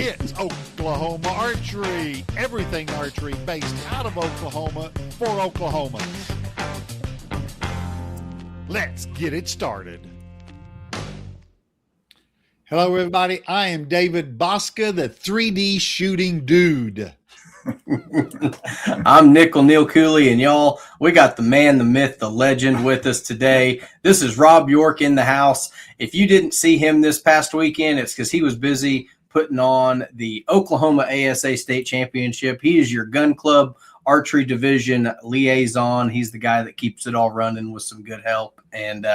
It's Oklahoma Archery. Everything archery based out of Oklahoma for Oklahomans. Let's get it started. Hello, everybody. I am David Bosca, the 3D shooting dude. I'm Neil Cooley, and y'all, we got the man, the myth, the legend with us today. This is Rob York in the house. If you didn't see him this past weekend, it's because he was busy putting on the Oklahoma ASA State Championship. He is your gun club archery division liaison. He's the guy that keeps it all running with some good help. And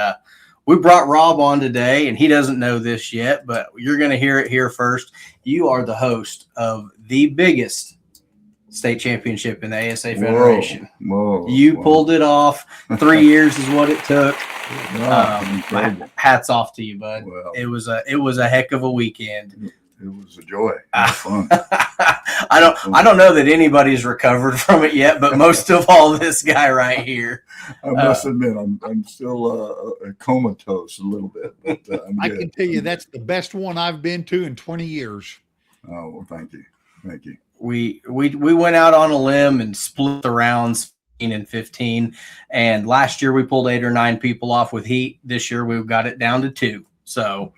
we brought Rob on today, and he doesn't know this yet, but you're going to hear it here first. You are the host of the biggest state championship in the ASA Federation. Whoa, you pulled it off. 3 years is what it took. Hats off to you, bud. Well, it was a heck of a weekend. It was a joy. It was fun. I don't know that anybody's recovered from it yet, but most of all, this guy right here. I must admit, I'm still comatose a little bit, but I can tell you that's the best one I've been to in 20 years. Oh, well, thank you. We went out on a limb and split the rounds 15 and 15. And last year we pulled 8 or 9 people off with heat. This year we've got it down to 2. So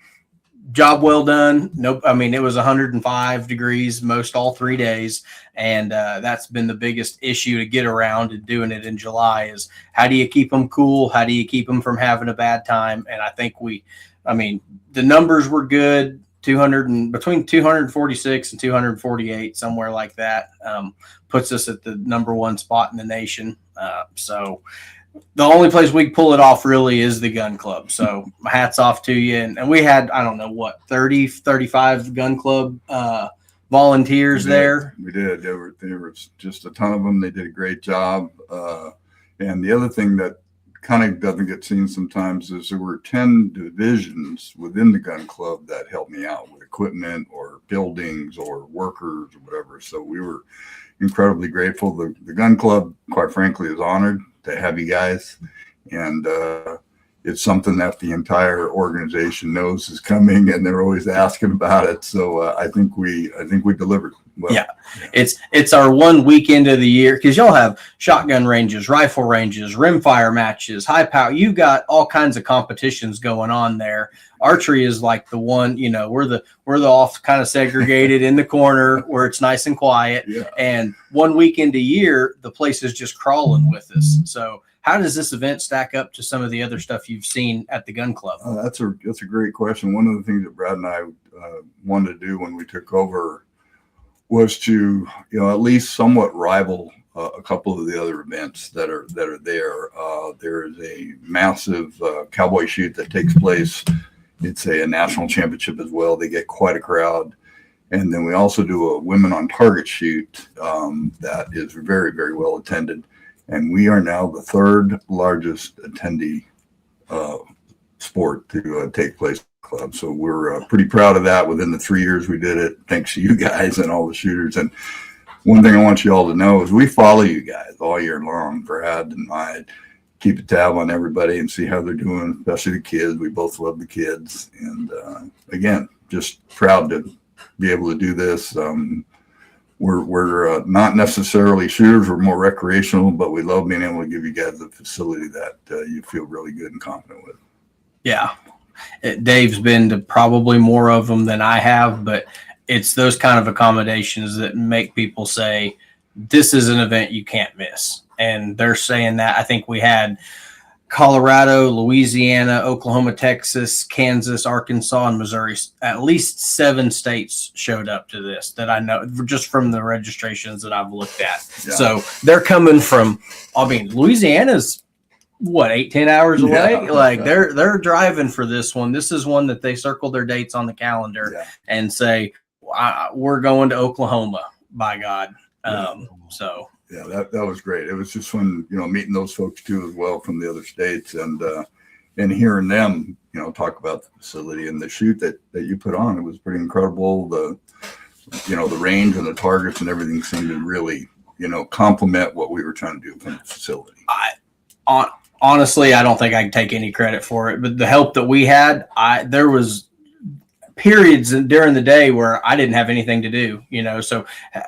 job well done. Nope. I mean, it was 105 degrees most all 3 days. And that's been the biggest issue to get around and doing it in July is how do you keep them cool? How do you keep them from having a bad time? And I think the numbers were good. Between 246 and 248, somewhere like that, puts us at the number 1 spot in the nation. So the only place we can pull it off really is the gun club. So my hats off to you. And we had, 35 gun club volunteers there. We did. There were just a ton of them. They did a great job. And the other thing that kind of doesn't get seen sometimes is there were 10 divisions within the gun club that helped me out with equipment or buildings or workers or whatever. So we were incredibly grateful. The gun club, quite frankly, is honored to have you guys. And it's something that the entire organization knows is coming, and they're always asking about it. So I think we delivered. Well, yeah, it's our one weekend of the year because y'all have shotgun ranges, rifle ranges, rimfire matches, high power. You've got all kinds of competitions going on there. Archery is like the one, we're the off kind of segregated in the corner where it's nice and quiet. Yeah. And one weekend a year, the place is just crawling with us. So how does this event stack up to some of the other stuff you've seen at the gun club? That's a great question. One of the things that Brad and I wanted to do when we took over was to, at least somewhat rival a couple of the other events that are there. There is a massive cowboy shoot that takes place. It's a national championship as well. They get quite a crowd. And then we also do a women on target shoot that is very, very well attended. And we are now the 3rd largest attendee sport to take place in the club. So we're pretty proud of that. Within the 3 years we did it, thanks to you guys and all the shooters. And one thing I want you all to know is we follow you guys all year long. Brad and I keep a tab on everybody and see how they're doing, especially the kids. We both love the kids. And again, just proud to be able to do this. We're not necessarily shooters. We're more recreational, but we love being able to give you guys a facility that you feel really good and confident with. Yeah. Dave's been to probably more of them than I have, but it's those kind of accommodations that make people say, this is an event you can't miss. And they're saying that. I think we had Colorado, Louisiana, Oklahoma, Texas, Kansas, Arkansas, and Missouri. At least 7 states showed up to this that I know just from the registrations that I've looked at. Yeah. So they're coming from, Louisiana's 8-10 hours away? Yeah. They're driving for this one. This is one that they circle their dates on the calendar and say, we're going to Oklahoma, by God. So. Yeah, that was great. It was just fun, meeting those folks too as well from the other states and hearing them, talk about the facility and the shoot that you put on. It was pretty incredible. The range and the targets and everything seemed to really, complement what we were trying to do from the facility. Honestly, I don't think I can take any credit for it, but the help that we had, there was periods during the day where I didn't have anything to do, so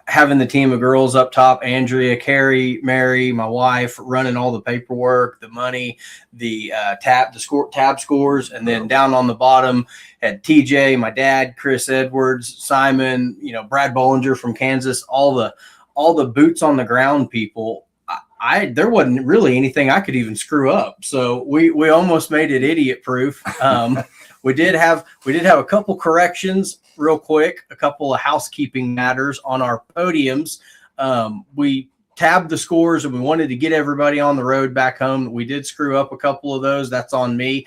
having the team of girls up top, Andrea, Carrie, Mary, my wife, running all the paperwork, the money, the tab scores, and then down on the bottom had TJ, my dad, Chris Edwards, Simon, Brad Bollinger from Kansas, all the boots on the ground people. There wasn't really anything I could even screw up. So we almost made it idiot proof. We did have a couple corrections real quick, a couple of housekeeping matters on our podiums. We tabbed the scores and we wanted to get everybody on the road back home. We did screw up a couple of those. That's on me.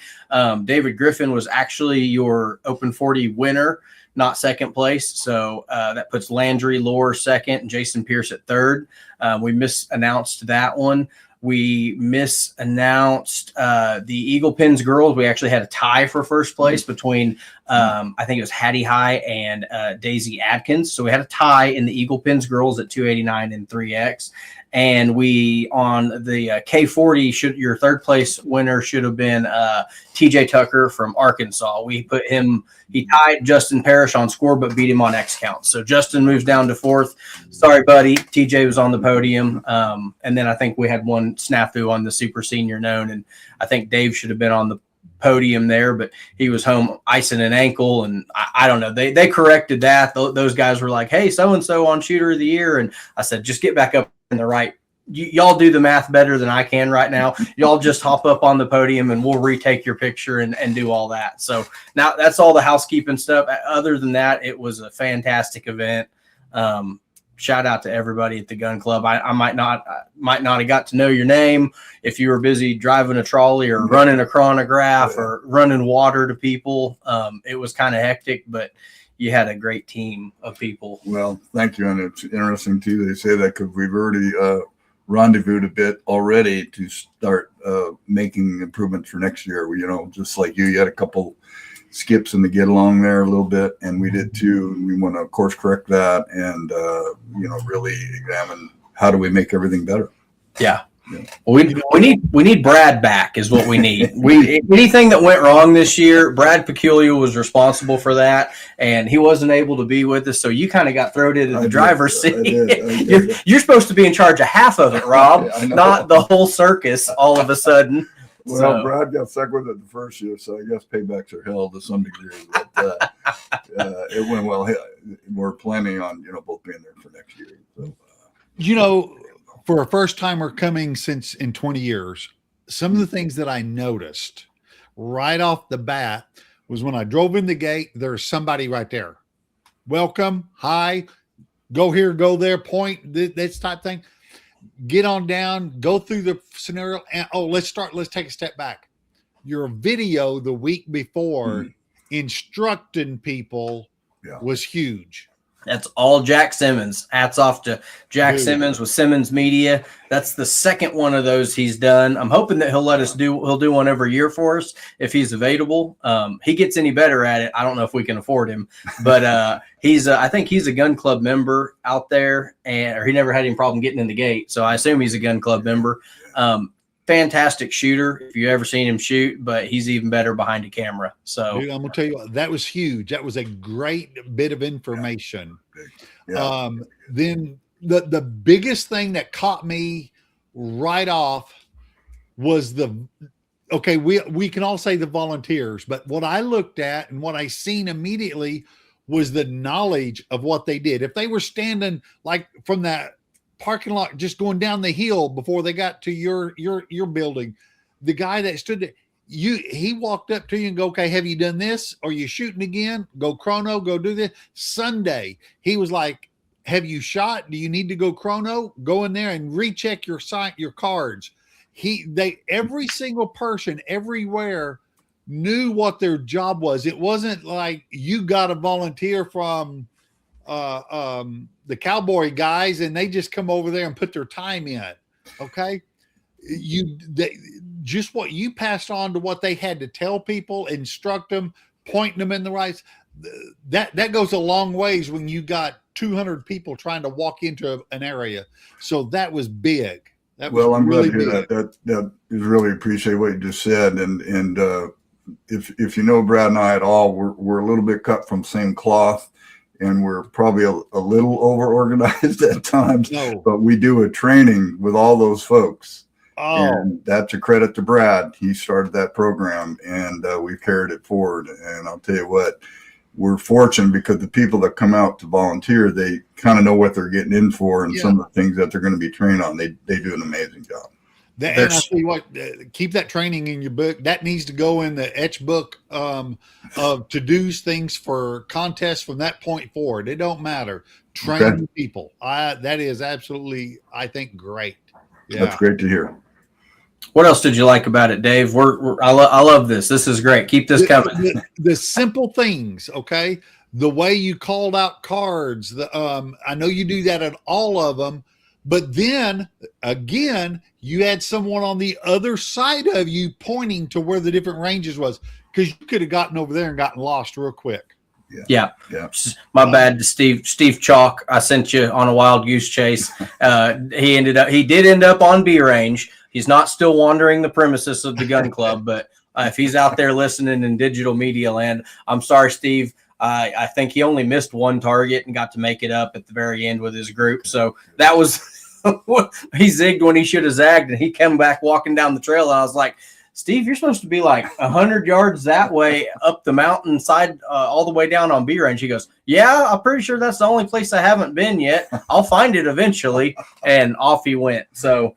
David Griffin was actually your Open 40 winner, not second place. So that puts Landry Lohr second and Jason Pierce at third. We misannounced that one. We misannounced the Eagle Pins girls. We actually had a tie for first place between, I think it was Hattie High and Daisy Adkins. So we had a tie in the Eagle Pins girls at 289 and 3X. And we, on the K40, your third place winner should have been TJ Tucker from Arkansas. We put him, he tied Justin Parrish on score, but beat him on X count. So Justin moves down to fourth. Sorry, buddy. TJ was on the podium. And then I think we had one snafu on the super senior known. And I think Dave should have been on the podium there, but he was home icing an ankle. And I don't know. They corrected that. Those guys were like, hey, so-and-so on shooter of the year. And I said, just get back up in the right. Y'all do the math better than I can right now. Y'all just hop up on the podium and we'll retake your picture and do all that. So now that's all the housekeeping stuff. Other than that, it was a fantastic event. Shout out to everybody at the gun club. I might not have got to know your name if you were busy driving a trolley or running a chronograph or running water to people. It was kind of hectic, but you had a great team of people. Well, thank you. And it's interesting too. They say that because we've already rendezvoused a bit already to start making improvements for next year. Just like you had a couple skips in the get along there a little bit, and we did too. And we want to course correct that and really examine how do we make everything better. Yeah. Well, we need Brad back is what we need. Anything that went wrong this year, Brad Peculiar was responsible for that, and he wasn't able to be with us. So you kind of got thrown into the driver's seat. You're supposed to be in charge of half of it, Rob, not the whole circus all of a sudden. Well, Brad got stuck with it the first year, so I guess paybacks are hell to some degree. But it went well. We're planning on both being there for next year. So, for a first timer coming since in 20 years, some of the things that I noticed right off the bat was when I drove in the gate, there's somebody right there. Welcome, hi, go here, go there, point, this type thing. Get on down, go through the scenario. And let's take a step back. Your video the week before instructing people was huge. That's all Jack Simmons. Hats off to Jack Simmons with Simmons Media. That's the second one of those he's done. I'm hoping that he'll do one every year for us if he's available. He gets any better at it, I don't know if we can afford him, but I think he's a gun club member out there, or he never had any problem getting in the gate. So I assume he's a gun club member. Fantastic shooter if you ever seen him shoot, but he's even better behind a camera. So dude, I'm gonna tell you what, that was huge. That was a great bit of information. Then the biggest thing that caught me right off was we can all say the volunteers, but what I looked at and what I seen immediately was the knowledge of what they did. If they were standing like from that parking lot just going down the hill before they got to your building, the guy that stood there, he walked up to you and go, okay, have you done this? Are you shooting again? Go chrono, go do this. Sunday, he was like, have you shot? Do you need to go chrono? Go in there and recheck your cards. Every single person everywhere knew what their job was. It wasn't like you got a volunteer from the cowboy guys and they just come over there and put their time in. Okay. Just what you passed on to what they had to tell people, instruct them, pointing them in the right, that goes a long ways when you got 200 people trying to walk into an area. So that was big. I'm really glad to hear that. That is really appreciate what you just said. And if you know Brad and I at all, we're a little bit cut from same cloth, and we're probably a little over organized at times. No. But we do a training with all those folks. Oh, And that's a credit to Brad. He started that program, and we've carried it forward. And I'll tell you what, we're fortunate because the people that come out to volunteer, they kind of know what they're getting in for, and some of the things that they're going to be trained on. They do an amazing job. and I tell you what, keep that training in your book. That needs to go in the etch book of to-dos, things for contests from that point forward. It don't matter. Train people. That is absolutely, I think, great. Yeah. That's great to hear. What else did you like about it, Dave? I love this. This is great. Keep this coming. The simple things, okay? The way you called out cards. I know you do that at all of them, but then again, you had someone on the other side of you pointing to where the different ranges was, because you could have gotten over there and gotten lost real quick. Yeah. My bad to Steve Chalk. I sent you on a wild goose chase. He did end up on B range. He's not still wandering the premises of the gun club, but if he's out there listening in digital media land, I'm sorry, Steve. I think he only missed one target and got to make it up at the very end with his group. So that was he zigged when he should have zagged, and he came back walking down the trail. And I was like, Steve, you're supposed to be like 100 yards that way up the mountainside, all the way down on B range. He goes, yeah, I'm pretty sure that's the only place I haven't been yet. I'll find it eventually. And off he went. So,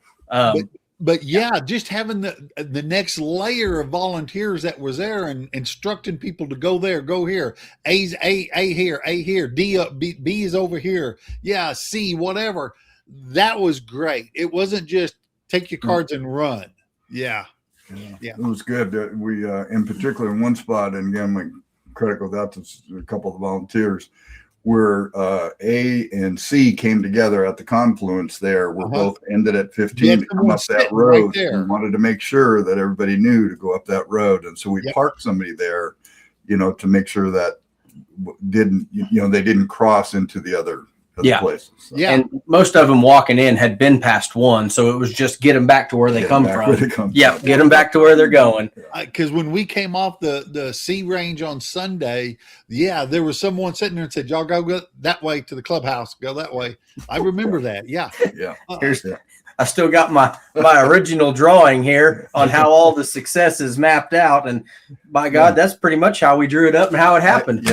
but yeah, just having the next layer of volunteers that was there and instructing people to go there, go here, A here, D up, B is over here. Yeah. C, whatever. That was great. It wasn't just take your cards and run. Yeah. Yeah, it was good. We, in particular, in one spot, and again, my credit goes out to a couple of the volunteers, where A and C came together at the confluence there. We're both ended at 15 to come up that road, and wanted to make sure that everybody knew to go up that road. And so we parked somebody there, to make sure that they didn't cross into the other places. So. Yeah. And most of them walking in had been past one. So it was just get them back to where they come from. Get them back to where they're going. Because when we came off the C range on Sunday, there was someone sitting there and said, y'all go that way to the clubhouse, go that way. I remember that. Yeah. I still got my original drawing here on how all the success is mapped out. And by God, that's pretty much how we drew it up and how it happened.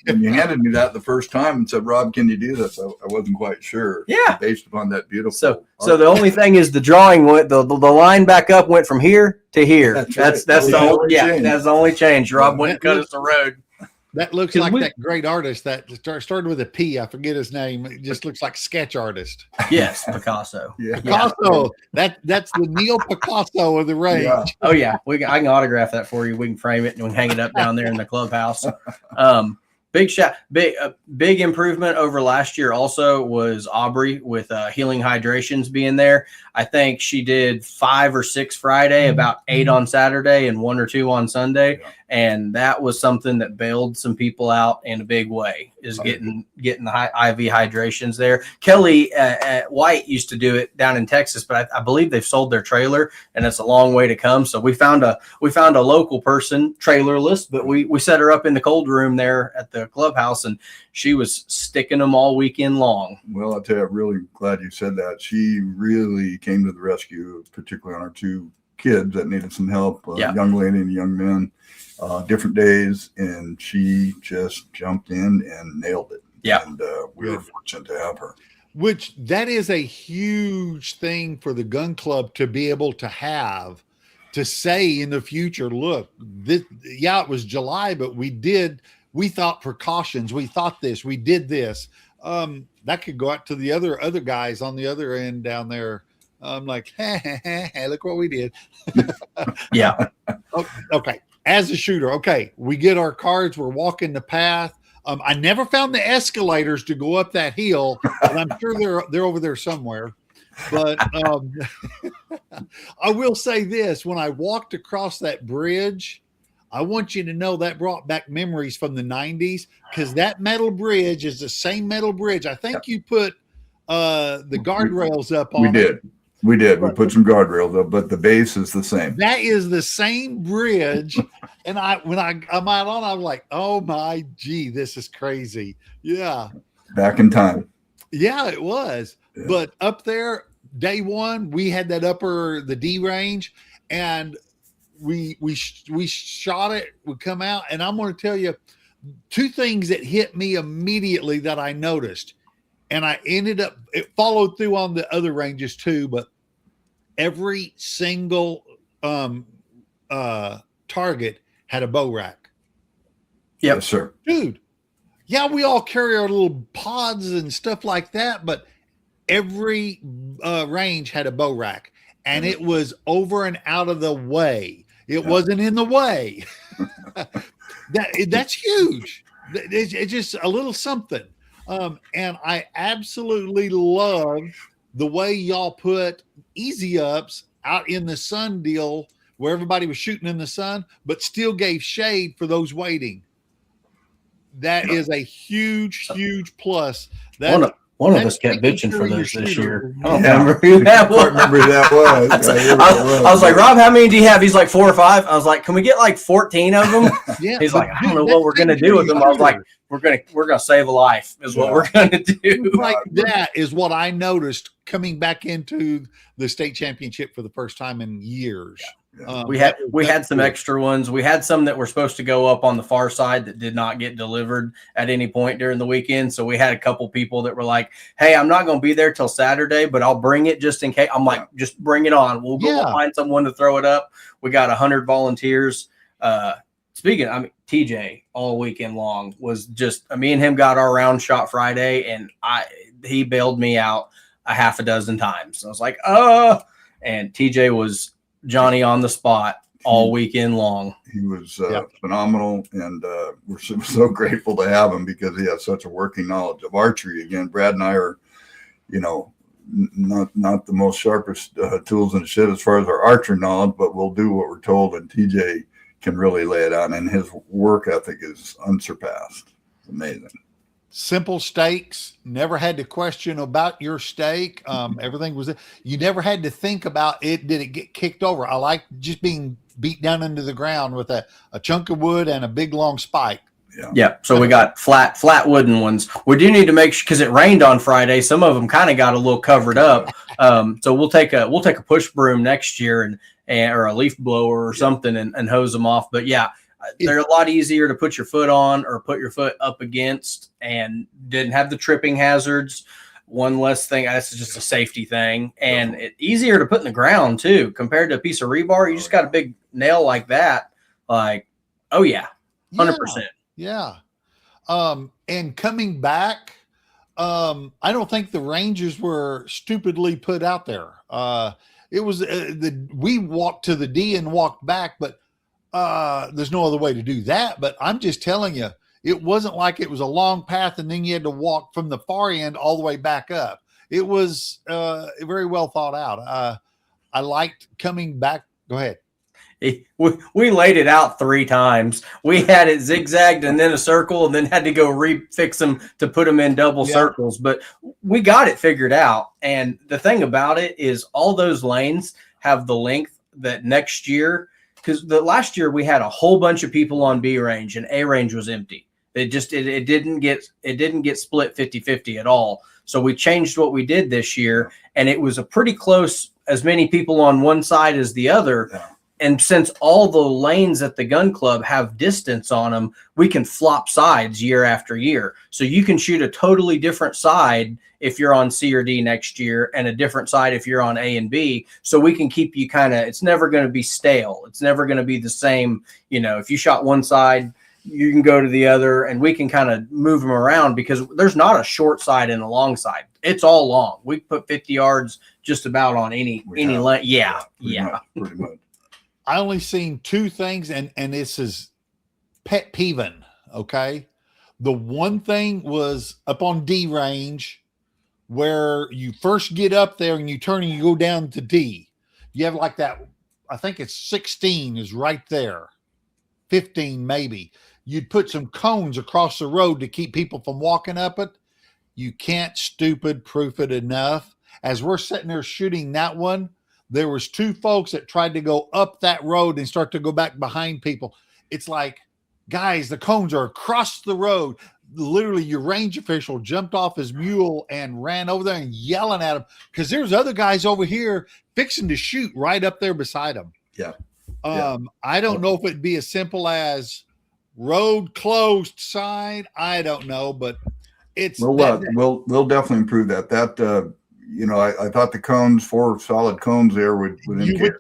When you handed me that the first time and said, Rob, can you do this? I wasn't quite sure. Yeah. Based upon that beautiful. So the only thing is the drawing went, the line back up went from here to here. That's the only change. Rob went and cut us the road. That looks like that great artist that started with a P. I forget his name. It just looks like sketch artist. Yes, Picasso. Picasso. That's the Neil Picasso of the range. Yeah. Oh yeah, I can autograph that for you. We can frame it and we can hang it up down there in the clubhouse. Big improvement over last year also was Aubrey with Healing Hydrations being there. I think she did 5 or 6 Friday, about 8 on Saturday, and 1 or 2 on Sunday. Yeah. And that was something that bailed some people out in a big way, is getting the IV hydrations there. Kelly White used to do it down in Texas, but I believe they've sold their trailer, and it's a long way to come. So we found a local person, trailerless, but we set her up in the cold room there at the clubhouse, and she was sticking them all weekend long. Well, I'll tell you, I'm really glad you said that. She really came to the rescue, particularly on our 2 kids that needed some help, young lady and young men, different days, and she just jumped in and nailed it. Yeah. And we were fortunate to have her. Which that is a huge thing for the gun club to be able to have, to say in the future, look, it was July, but we thought precautions. We thought this, we did this. That could go out to the other guys on the other end down there. I'm like, hey, look what we did. Yeah. Okay. As a shooter, we get our cards. We're walking the path. I never found the escalators to go up that hill, and I'm sure they're over there somewhere. But I will say this: when I walked across that bridge, I want you to know that brought back memories from the 90s, because that metal bridge is the same metal bridge. I think you put the guardrails up on it. We did. We did. We put some guardrails up, but the base is the same. That is the same bridge. And when I'm out on, I'm like, oh my gee, this is crazy. Yeah. Back in time. Yeah, it was. Yeah. But up there, day one, we had the D range, and we shot it, we come out, and I'm going to tell you two things that hit me immediately that I noticed. And I ended up, it followed through on the other ranges too, but every single target had a bow rack. Yep. Yes, sir. Dude, yeah, we all carry our little pods and stuff like that, but every range had a bow rack, and it was over and out of the way. It wasn't in the way. That's huge. It's just a little something. And I absolutely love the way y'all put easy ups out in the sun deal where everybody was shooting in the sun, but still gave shade for those waiting. That is a huge, huge plus. One of us kept bitching for those this year. I don't Yeah. remember who that was. I remember who that was. I was like, Rob, how many do you have? He's like 4 or 5. I was like, can we get like 14 of them? Yeah, He's like, I don't know what we're gonna do with them. I was like, we're gonna save a life is what we're gonna do. like that is what I noticed coming back into the state championship for the first time in years. We had some extra ones. We had some that were supposed to go up on the far side that did not get delivered at any point during the weekend. So we had a couple people that were like, hey, I'm not going to be there till Saturday, but I'll bring it just in case. I'm like, just bring it on. We'll go find someone to throw it up. We got 100 volunteers. TJ all weekend long was just, me and him got our round shot Friday, and he bailed me out a half a dozen times. I was like, and TJ was Johnny on the spot all weekend long. He was phenomenal, and we're so grateful to have him because he has such a working knowledge of archery. Again, Brad and I are, not the most sharpest tools in the shed as far as our archery knowledge, but we'll do what we're told, and TJ can really lay it out, and his work ethic is unsurpassed. Amazing. Simple stakes, never had to question about your stake. Everything was, you never had to think about it. Did it get kicked over? I like just being beat down into the ground with a chunk of wood and a big long spike. Yeah. So we got flat wooden ones. We do need to make sure, because it rained on Friday, some of them kind of got a little covered up. So we'll take a push broom next year or a leaf blower or something and hose them off. But yeah, they're a lot easier to put your foot on or put your foot up against, and didn't have the tripping hazards. One less thing. That's just a safety thing, and easier to put in the ground too, compared to a piece of rebar. You just got a big nail like that. Like, 100%. Yeah. And coming back, I don't think the ranges were stupidly put out there. It was we walked to the D and walked back, but there's no other way to do that. But I'm just telling you, it wasn't like it was a long path and then you had to walk from the far end all the way back up. It was very well thought out. I liked coming back. Go ahead. We laid it out 3 times. We had it zigzagged and then a circle, and then had to go refix them to put them in double circles. But we got it figured out. And the thing about it is all those lanes have the length that next year, because the last year we had a whole bunch of people on B range and A range was empty. It didn't get split 50-50 at all. So we changed what we did this year, and it was a pretty close, as many people on one side as the other. Yeah. And since all the lanes at the gun club have distance on them, we can flop sides year after year. So you can shoot a totally different side if you're on C or D next year, and a different side if you're on A and B. So we can keep you it's never going to be stale. It's never going to be the same. If you shot one side, you can go to the other, and we can kind of move them around, because there's not a short side and a long side. It's all long. We put 50 yards just about on any lane. Yeah. Pretty much. I only seen 2 things, and this is pet peeving. Okay. The one thing was up on D range, where you first get up there and you turn and you go down to D. You have like that, I think it's 16 is right there. 15 maybe. You'd put some cones across the road to keep people from walking up it. You can't stupid proof it enough. as we're sitting there shooting that one, there was 2 folks that tried to go up that road and start to go back behind people. It's like, guys, the cones are across the road. Literally, your range official jumped off his mule and ran over there and yelling at him because there's other guys over here fixing to shoot right up there beside him. Yeah. I don't know if it'd be as simple as road closed sign. I don't know, but it's we'll definitely improve that. That I thought the cones, 4 solid cones there would indicate.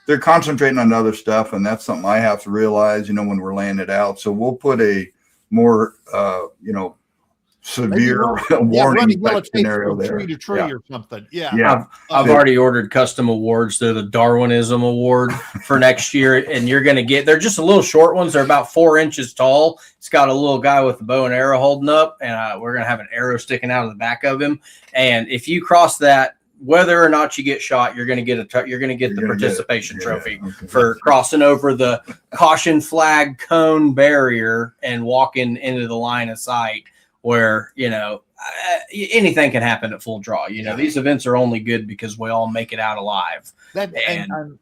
They're concentrating on other stuff, and that's something I have to realize. When we're laying it out, so we'll put a more severe warning type scenario there. Tree to tree or something. Yeah. I've already ordered custom awards. They're the Darwinism Award for next year, and you're going to get. They're just a little short ones. They're about 4 inches tall. It's got a little guy with a bow and arrow holding up, and we're going to have an arrow sticking out of the back of him. And if you cross that, whether or not you get shot, you're going to get the participation trophy for crossing over the caution flag cone barrier and walking into the line of sight where, anything can happen at full draw. These events are only good because we all make it out alive. And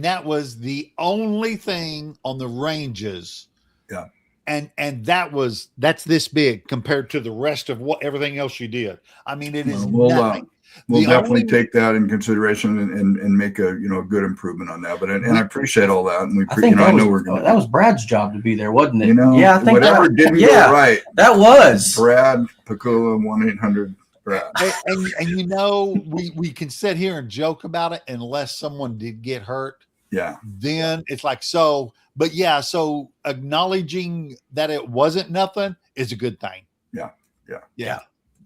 that was the only thing on the ranges. Yeah. And that's this big compared to the rest of everything else you did. I mean, it is nothing. We'll definitely take that in consideration and make a good improvement on that. But and I appreciate all that, and I know we're going. That was Brad's job to be there, wasn't it? I think whatever didn't go right. That was Brad Pacula 1-800 Brad. And we can sit here and joke about it unless someone did get hurt. Yeah. Then it's like so. But yeah, so acknowledging that it wasn't nothing is a good thing. Yeah.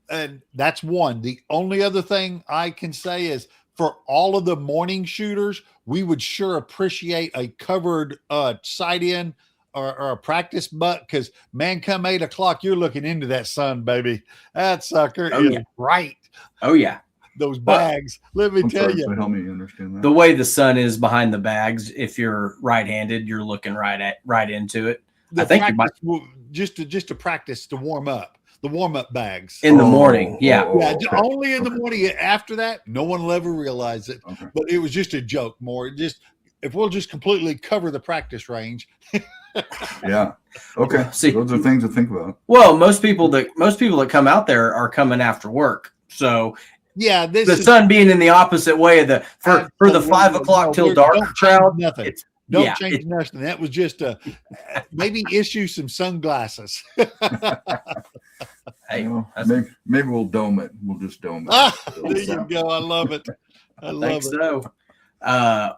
And that's one. The only other thing I can say is for all of the morning shooters, we would sure appreciate a covered sight in or a practice butt because, man, come 8 o'clock, you're looking into that sun, baby. That sucker is bright. Oh, yeah. Those bags. Let me tell you. Help me understand that. The way the sun is behind the bags, if you're right-handed, you're looking right into it. I think you might just to practice to warm up. The warm-up bags in the morning, only in the morning. After that, no one will ever realize it. Okay. But it was just a joke. More just if we'll just completely cover the practice range. Yeah. Okay. See, those are things to think about. Well, most people that come out there are coming after work, so yeah. The sun being in the opposite way of for the 5 o'clock till dark crowd. Nothing. Don't change nothing. That was just maybe issue some sunglasses. Hey, maybe we'll dome it. We'll just dome it. There you go. I love it. I love it. So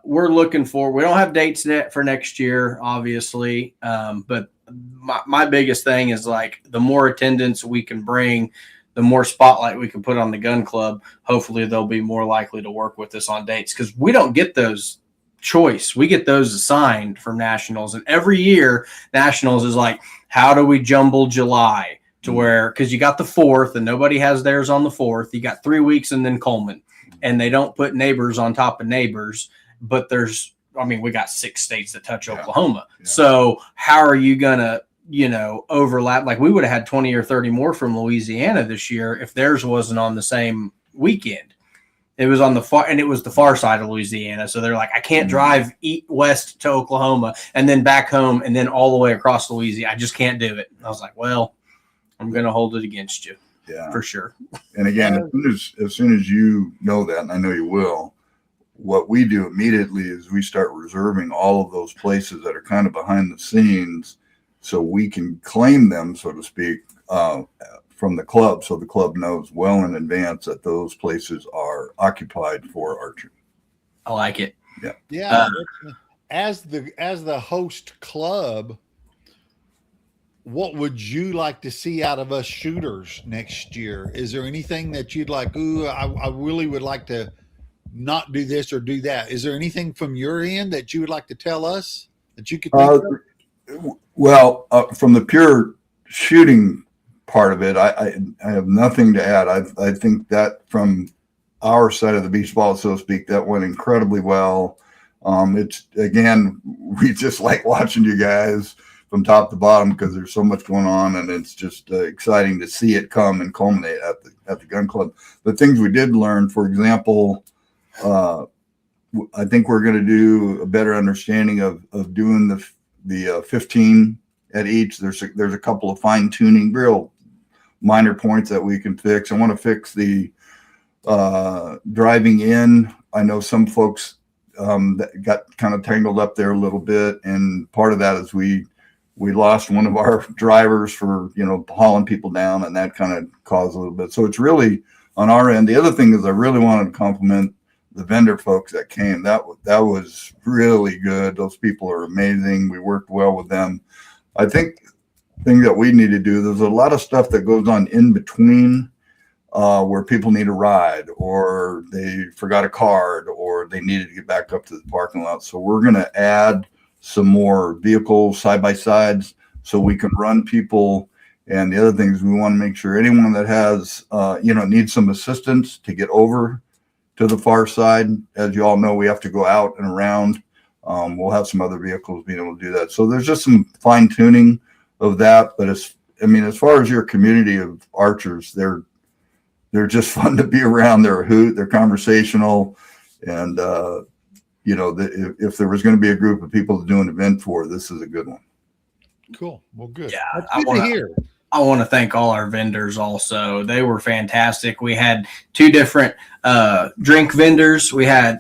we're looking for. We don't have dates yet for next year, obviously. But my biggest thing is like the more attendance we can bring, the more spotlight we can put on the gun club. Hopefully, they'll be more likely to work with us on dates because we don't get those choice. We get those assigned from nationals, and every year nationals is like, how do we jumble July to where, because you got the 4th and nobody has theirs on the 4th, you got 3 weeks and then Coleman, and they don't put neighbors on top of neighbors, but we got 6 states that touch Oklahoma. So how are you gonna overlap? Like we would have had 20 or 30 more from Louisiana this year if theirs wasn't on the same weekend. It was on the far side of Louisiana. So they're like, I can't drive west to Oklahoma and then back home and then all the way across Louisiana. I just can't do it. I was like, well, I'm going to hold it against you. Yeah, for sure. And again, as soon as you know that, and I know you will, what we do immediately is we start reserving all of those places that are kind of behind the scenes so we can claim them, so to speak, from the club, so the club knows well in advance that those places are occupied for archery. I like it. Yeah. As the host club, what would you like to see out of us shooters next year? Is there anything that you'd like? I really would like to not do this or do that. Is there anything from your end that you would like to tell us that you could think of? Well, from the pure shooting part of it, I have nothing to add. I think that from our side of the beach ball, so to speak, that went incredibly well. It's again, we just like watching you guys from top to bottom because there's so much going on, and it's just exciting to see it come and culminate at the gun club. The things we did learn, for example, I think we're going to do a better understanding of doing the 15 at each. There's a couple of fine tuning, real minor points that we can fix. I want to fix the driving in. I know some folks that got kind of tangled up there a little bit, and part of that is we lost one of our drivers for hauling people down, and that kind of caused a little bit. So it's really on our end. The other thing is I really wanted to compliment the vendor folks that came. That was really good. Those people are amazing. We worked well with them. I think the thing that we need to do, there's a lot of stuff that goes on in between where people need a ride, or they forgot a card, or they needed to get back up to the parking lot. So we're going to add some more vehicles, side-by-sides, so we can run people. And the other thing is we want to make sure anyone that has, needs some assistance to get over to the far side. As you all know, we have to go out and around. We'll have some other vehicles being able to do that. So there's just some fine tuning of that. But as far as your community of archers, they're just fun to be around. They're a hoot. They're conversational. And, if there was going to be a group of people to do an event for, this is a good one. Cool. Well, good. Yeah, That's good to hear. I want to thank all our vendors also. They were fantastic. We had 2 different drink vendors. We had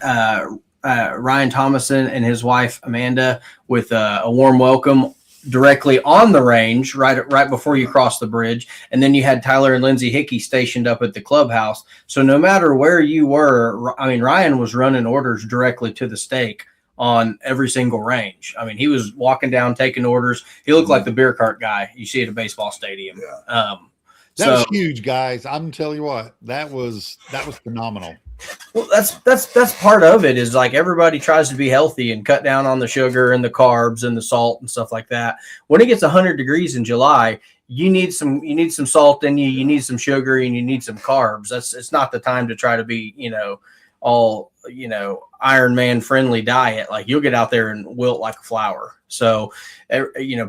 Ryan Thomason and his wife, Amanda, with a warm welcome directly on the range right before you cross the bridge. And then you had Tyler and Lindsay Hickey stationed up at the clubhouse. So no matter where you were, Ryan was running orders directly to the stake on every single range. He was walking down, taking orders. He looked like the beer cart guy you see at a baseball stadium. Yeah. That was huge, guys. I'm telling you what, that was phenomenal. Well, that's part of it, is like everybody tries to be healthy and cut down on the sugar and the carbs and the salt and stuff like that. When it gets 100 degrees in July, you need some salt in you, you need some sugar, and you need some carbs. It's not the time to try to be, all, Iron Man friendly diet. Like, you'll get out there and wilt like a flower. So,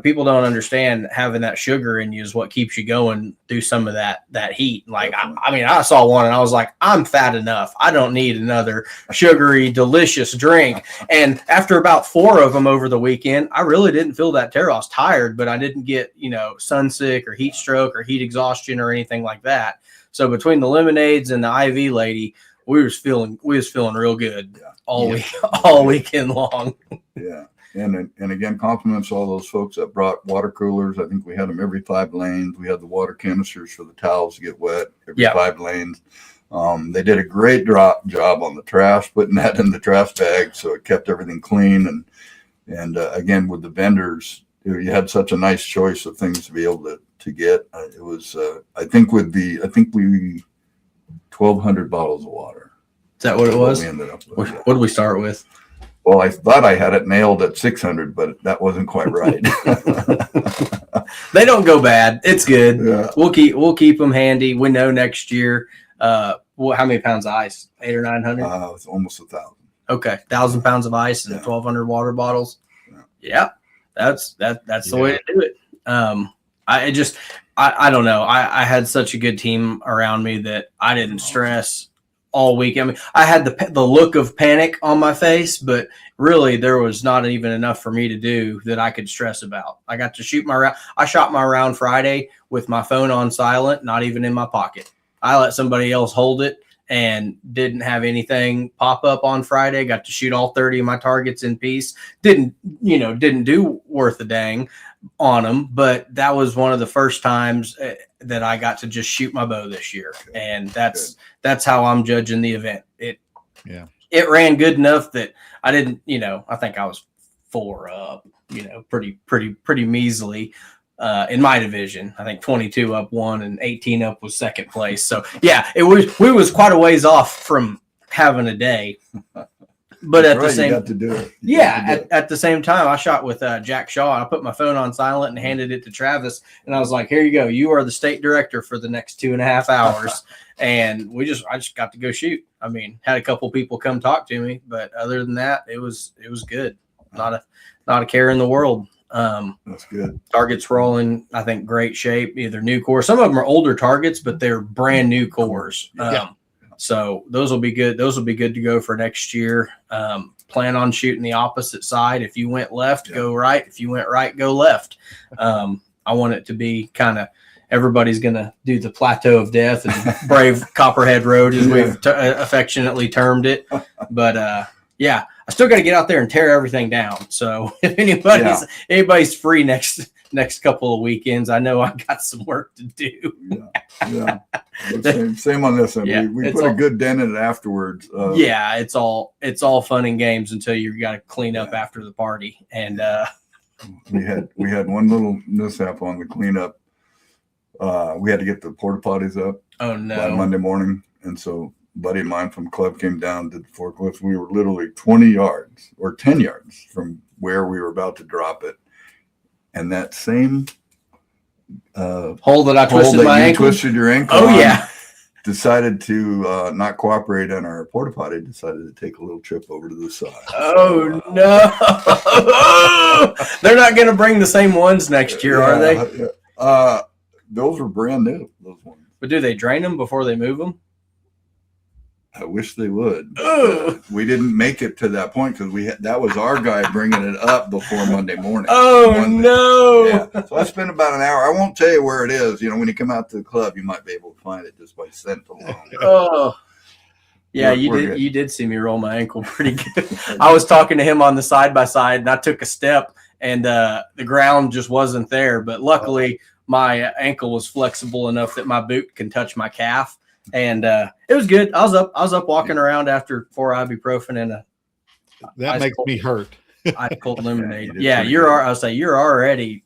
people don't understand having that sugar in you is what keeps you going through some of that heat. Like, I saw one and I was like, I'm fat enough. I don't need another sugary, delicious drink. And after about 4 of them over the weekend, I really didn't feel that terrible. I was tired, but I didn't get, sun sick or heat stroke or heat exhaustion or anything like that. So between the lemonades and the IV lady, we was feeling real good all weekend long. Yeah. And again, compliments all those folks that brought water coolers. I think we had them every 5 lanes. We had the water canisters for the towels to get wet every 5 lanes. They did a great job on the trash, putting that in the trash bag, so it kept everything clean. And again, with the vendors, you had such a nice choice of things to be able to get. It was I think we 1,200 bottles of water. Is that what it was? We ended up with. What did we start with? Well, I thought I had it nailed at 600, but that wasn't quite right. They don't go bad. It's good. Yeah. We'll keep them handy. We know next year. How many pounds of ice? 800 or 900? It's almost 1,000. Okay, 1,000 pounds of ice and 1,200 water bottles. Yeah, that's the way to do it. I don't know. I had such a good team around me that I didn't stress all week. I had the look of panic on my face, but really there was not even enough for me to do that I could stress about. I got to shoot my round. I shot my round Friday with my phone on silent, not even in my pocket. I let somebody else hold it and didn't have anything pop up on Friday. Got to shoot all 30 of my targets in peace. Didn't do worth a dang on them, but that was one of the first times that I got to just shoot my bow this year. And that's how I'm judging the event. It ran good enough that I didn't, I think I was 4 up, pretty measly in my division. I think 22 up 1 and 18 up was second place. So we was quite a ways off from having a day. But at the same, you got to do it. At the same time, I shot with Jack Shaw. I put my phone on silent and handed it to Travis, and I was like, "Here you go. You are the state director for the next 2.5 hours." And I just got to go shoot. Had a couple people come talk to me, but other than that, it was good. Not a care in the world. That's good. Targets were all in, I think, great shape, either new cores. Some of them are older targets, but they're brand new cores. So those will be good. Those will be good to go for next year. Plan on shooting the opposite side. If you went left, go right. If you went right, go left. I want it to be kind of everybody's going to do the plateau of death and brave Copperhead Road, as we've affectionately termed it. But I still got to get out there and tear everything down. So if anybody's free next couple of weekends, I know I got some work to do. Same on this one. We put a good dent in it afterwards. It's all fun and games until you got to clean up after the party. And we had one little mishap on the cleanup. We had to get the porta potties up by Monday morning, and so a buddy of mine from the club came down, did the forklifts. We were literally 20 yards or 10 yards from where we were about to drop it, and that same hole that I twisted my ankle. Twisted your ankle. Oh yeah. Decided to not cooperate on our porta potty. Decided to take a little trip over to the side. Oh no! They're not going to bring the same ones next year, are they? Those were brand new. Those ones. But do they drain them before they move them? I wish they would. We didn't make it to that point because that was our guy bringing it up before Monday morning. No! Yeah. So I spent about an hour. I won't tell you where it is. You know, when you come out to the club, you might be able to find it just by scent alone. You did see me roll my ankle pretty good. I was talking to him on the side by side, and I took a step, and the ground just wasn't there. But luckily, my ankle was flexible enough that my boot can touch my calf. And it was good. I was up walking around after 4 ibuprofen and that makes me hurt. Ice cold lemonade. You're already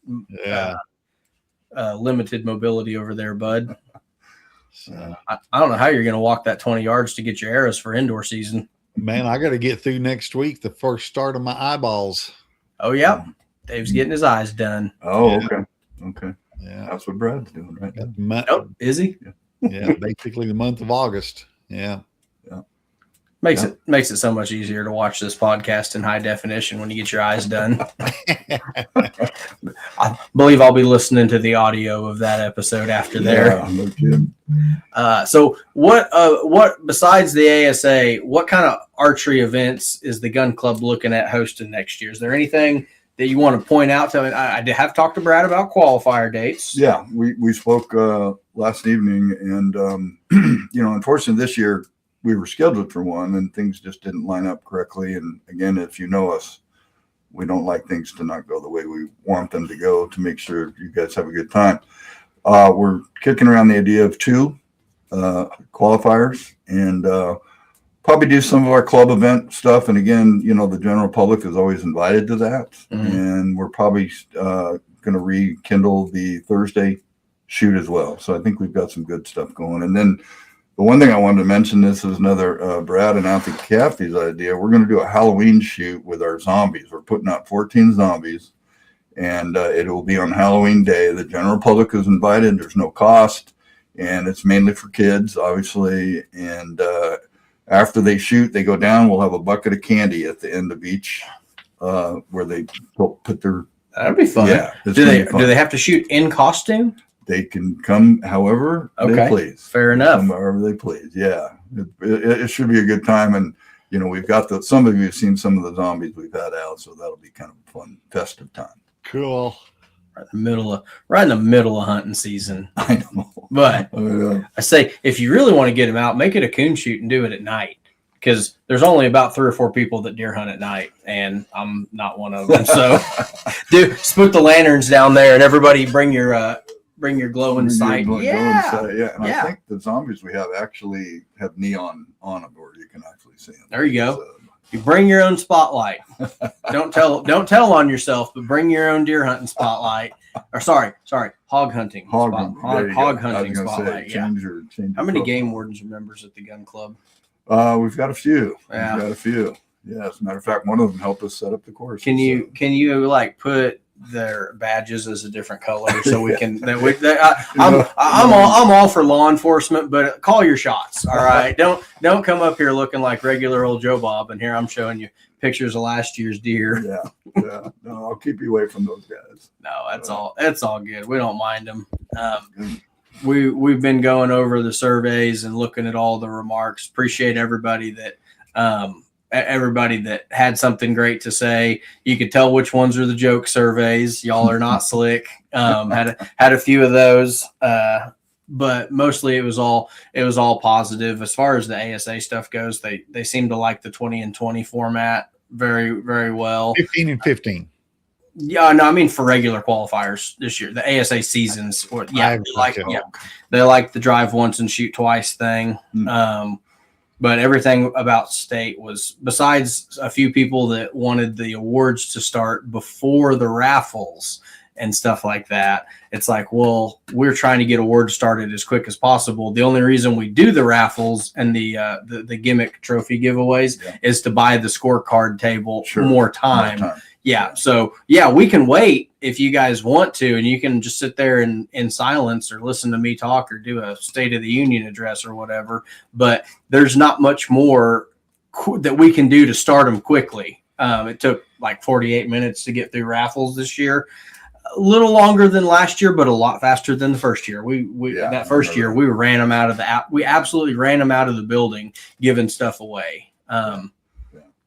limited mobility over there, bud. So, I don't know how you're going to walk that 20 yards to get your arrows for indoor season. Man, I got to get through next week, the first start of my eyeballs. Oh yeah, Dave's getting his eyes done. Oh okay. Yeah, that's what Brad's doing right now. Oh, is he? Yeah, basically the month of August. Yeah. Makes it so much easier to watch this podcast in high definition when you get your eyes done. I believe I'll be listening to the audio of that episode after there. Yeah, no kidding. So what besides the ASA, what kind of archery events is the gun club looking at hosting next year? Is there anything that you want to point out to me? I have talked to Brad about qualifier dates. Yeah, we spoke last evening, and unfortunately this year we were scheduled for one, and things just didn't line up correctly. And again, if you know us, we don't like things to not go the way we want them to go to make sure you guys have a good time. We're kicking around the idea of 2 qualifiers, and probably do some of our club event stuff. And again, the general public is always invited to that. Mm-hmm. And we're probably going to rekindle the Thursday shoot as well. So I think we've got some good stuff going. And then the one thing I wanted to mention, this is another Brad and Anthony Caffey's idea. We're going to do a Halloween shoot with our zombies. We're putting out 14 zombies, and it will be on Halloween day. The general public is invited. There's no cost, and it's mainly for kids, obviously. And after they shoot, they go down. We'll have a bucket of candy at the end of each where they put their. That'd be fun. Yeah. Do they have to shoot in costume? They can come however they please. Fair enough. However they please. Yeah. It should be a good time. And, we've got some of you have seen some of the zombies we've had out. So that'll be kind of a fun, festive time. Cool. Right in the middle of hunting season. I know. But I say, if you really want to get them out, make it a coon shoot and do it at night. Because there's only about 3 or 4 people that deer hunt at night, and I'm not one of them. So, put the lanterns down there, and everybody bring your glowing sight. And I think the zombies we have actually have neon on them, or you can actually see them. There you go. So, you bring your own spotlight. Don't tell on yourself, but bring your own deer hunting spotlight. Or sorry, hog hunting. Hog hunting spotlight. How many game wardens are members at the gun club? We've got a few. Yeah. We've got a few. Yeah, as a matter of fact, one of them helped us set up the course. Can you like put their badges as a different color so we can? I'm all for law enforcement, but call your shots. All right, don't come up here looking like regular old Joe Bob, and here I'm showing you pictures of last year's deer. Yeah. No, I'll keep you away from those guys. No, it's all good. We don't mind them. We've been going over the surveys and looking at all the remarks. Appreciate everybody that had something great to say. You could tell which ones are the joke surveys. Y'all are not slick. Had a few of those, but mostly it was all positive. As far as the ASA stuff goes, they seem to like the 20 and 20 format very, very well. 15 and 15. Yeah, no, I mean for regular qualifiers this year, the ASA seasons. They like the drive once and shoot twice thing. But everything about state was, besides a few people that wanted the awards to start before the raffles and stuff like that. It's like, well, we're trying to get awards started as quick as possible. The only reason we do the raffles and the gimmick trophy giveaways is to buy the scorecard table more time. Yeah. So we can wait if you guys want to, and you can just sit there in silence or listen to me talk or do a State of the Union address or whatever. But there's not much more that we can do to start them quickly. It took like 48 minutes to get through raffles this year. A little longer than last year, but a lot faster than the first year. We first year we ran them out of the app. We absolutely ran them out of the building, giving stuff away.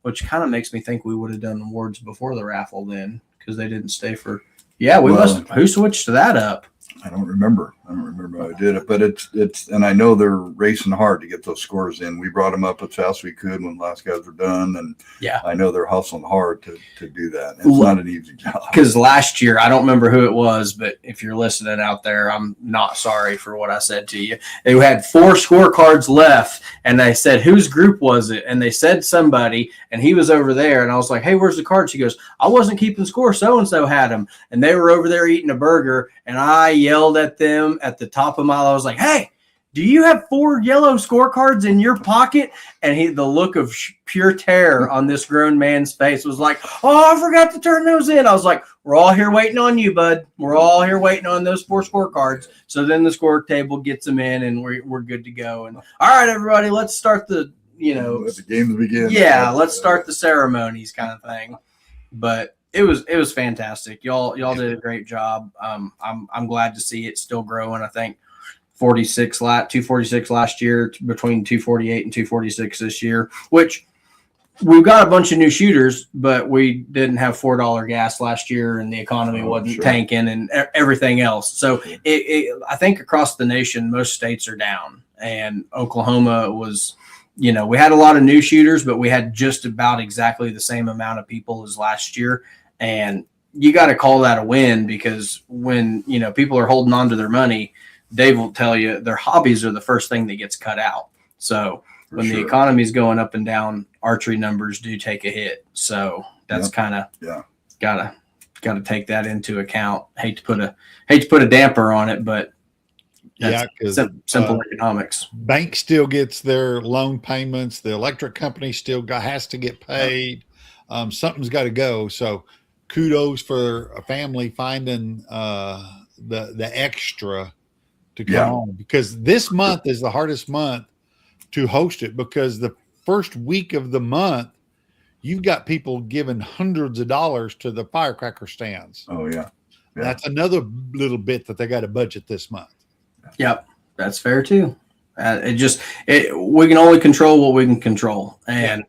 Which kind of makes me think we would have done awards before the raffle then, because they didn't stay for. Yeah, who switched that up? I don't remember how I did it, but it's, and I know they're racing hard to get those scores in. We brought them up as fast as we could when the last guys were done, and I know they're hustling hard to do that. It's not an easy job. Because last year, I don't remember who it was, but if you're listening out there, I'm not sorry for what I said to you. They had 4 scorecards left, and they said, whose group was it? And they said somebody, and he was over there, and I was like, hey, where's the cards? He goes, I wasn't keeping score. So-and-so had them, and they were over there eating a burger, and I yelled at them at the top of my I was like, hey, do you have 4 yellow scorecards in your pocket? And the look of pure terror on this grown man's face was like, oh, I forgot to turn those in. I was like, we're all here waiting on you, bud. We're all here waiting on those 4 scorecards. So then the score table gets them in, and we're good to go. And all right, everybody, let's start the let the games begin. Yeah, let's start the ceremonies kind of thing. But it was fantastic. Y'all did a great job. I'm glad to see it still growing. I think 246 last year, between 248 and 246 this year, which we've got a bunch of new shooters, but we didn't have $4 gas last year, and the economy wasn't tanking and everything else. So I think across the nation, most states are down, and Oklahoma was. We had a lot of new shooters, but we had just about exactly the same amount of people as last year. And you got to call that a win, because when, people are holding on to their money, Dave will tell you their hobbies are the first thing that gets cut out. So when the economy is going up and down, archery numbers do take a hit. So that's kind of gotta take that into account. Hate to put a damper on it, but because simple economics. Bank still gets their loan payments. The electric company still has to get paid. Something's got to go. So kudos for a family finding the extra to come on, because this month is the hardest month to host it, because the first week of the month you've got people giving hundreds of dollars to the firecracker stands. Oh yeah. That's another little bit that they got to budget this month. Yep, that's fair too. We can only control what we can control, and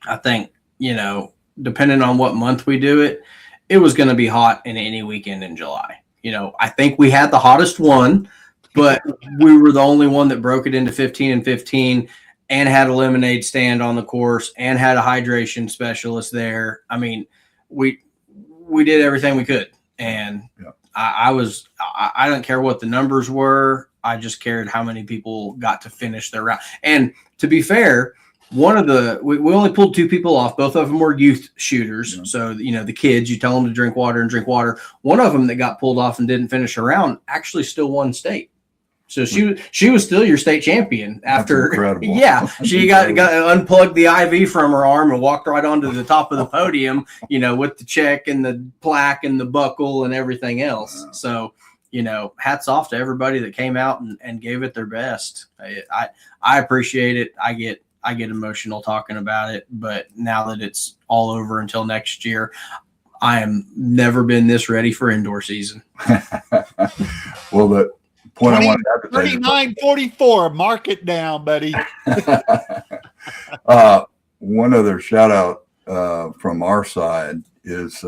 I think depending on what month we do it, it was going to be hot in any weekend in July. I think we had the hottest one, but we were the only one that broke it into 15 and 15, and had a lemonade stand on the course, and had a hydration specialist there. I mean, we did everything we could, and. I don't care what the numbers were. I just cared how many people got to finish their round. And to be fair, we only pulled 2 people off. Both of them were youth shooters. Yeah. So, the kids, you tell them to drink water. One of them that got pulled off and didn't finish her round actually still won state. So she was still your state champion after. That's incredible. Yeah, she got unplugged the IV from her arm and walked right onto the top of the podium, with the check and the plaque and the buckle and everything else. Wow. So, hats off to everybody that came out and gave it their best. I appreciate it. I I get emotional talking about it. But now that it's all over until next year, I am never been this ready for indoor season. Well, the point I wanted to advertise. 39:44. Mark it down, buddy. One other shout out from our side is